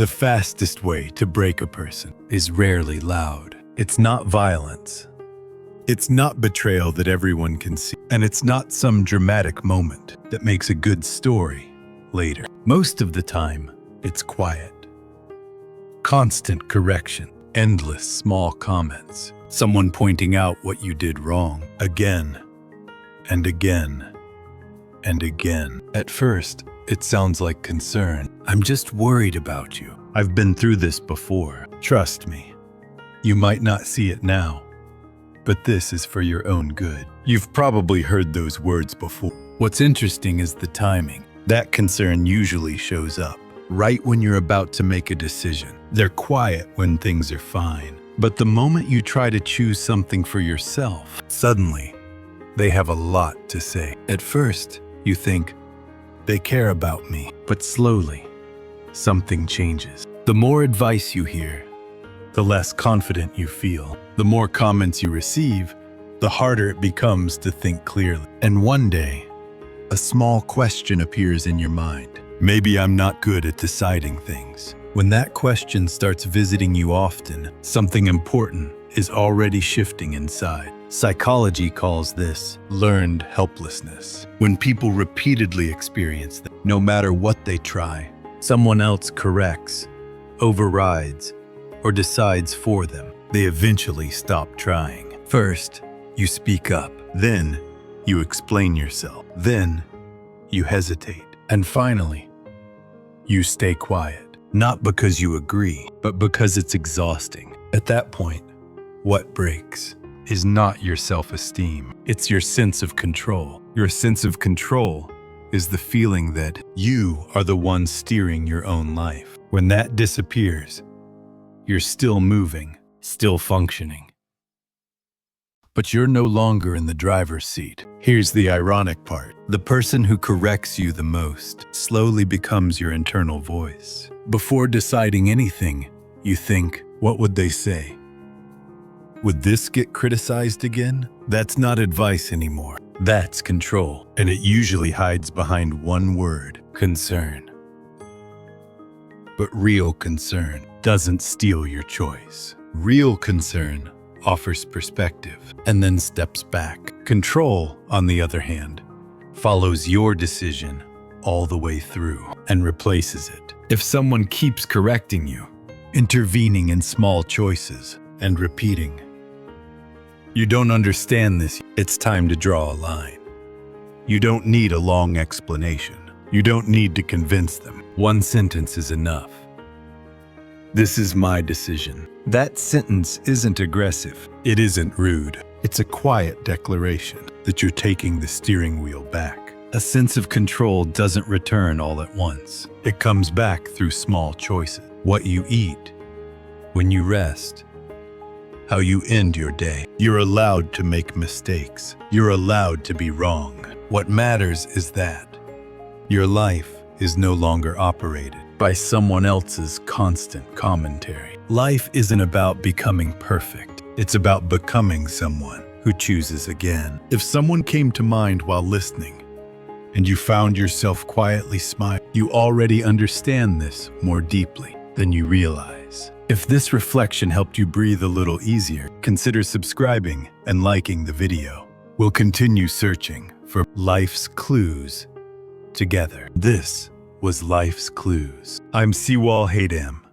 The fastest way to break a person is rarely loud. It's not violence. It's not betrayal that everyone can see. And it's not some dramatic moment that makes a good story later. Most of the time, it's quiet. Constant correction. Endless small comments. Someone pointing out what you did wrong. Again and again and again. At first, it sounds like concern. I'm just worried about you. I've been through this before. Trust me. You might not see it now, but this is for your own good. You've probably heard those words before. What's interesting is the timing. That concern usually shows up right when you're about to make a decision. They're quiet when things are fine. But the moment you try to choose something for yourself, suddenly, they have a lot to say. At first, you think, they care about me. But slowly, something changes. The more advice you hear, the less confident you feel. The more comments you receive, the harder it becomes to think clearly. And one day, a small question appears in your mind. Maybe I'm not good at deciding things. When that question starts visiting you often, something important is already shifting inside. Psychology calls this learned helplessness. When people repeatedly experience that, no matter what they try, someone else corrects, overrides, or decides for them, they eventually stop trying. First, you speak up. Then, you explain yourself. Then, you hesitate. And finally, you stay quiet. Not because you agree, but because it's exhausting. At that point, what breaks is not your self-esteem. It's your sense of control. Your sense of control is the feeling that you are the one steering your own life. When that disappears, you're still moving, still functioning. But you're no longer in the driver's seat. Here's the ironic part. The person who corrects you the most slowly becomes your internal voice. Before deciding anything, you think, what would they say? Would this get criticized again? That's not advice anymore. That's control. And it usually hides behind one word, concern. But real concern doesn't steal your choice. Real concern offers perspective and then steps back. Control, on the other hand, follows your decision all the way through and replaces it. If someone keeps correcting you, intervening in small choices, and repeating, "You don't understand this," it's time to draw a line. You don't need a long explanation. You don't need to convince them. One sentence is enough. "This is my decision." That sentence isn't aggressive. It isn't rude. It's a quiet declaration that you're taking the steering wheel back. A sense of control doesn't return all at once. It comes back through small choices. What you eat, when you rest, how you end your day. You're allowed to make mistakes. You're allowed to be wrong. What matters is that your life is no longer operated by someone else's constant commentary. Life isn't about becoming perfect. It's about becoming someone who chooses again. If someone came to mind while listening, and you found yourself quietly smiling, you already understand this more deeply than you realize. If this reflection helped you breathe a little easier, consider subscribing and liking the video. We'll continue searching for life's clues together. This was Life's Clues. I'm Siwal Haydam.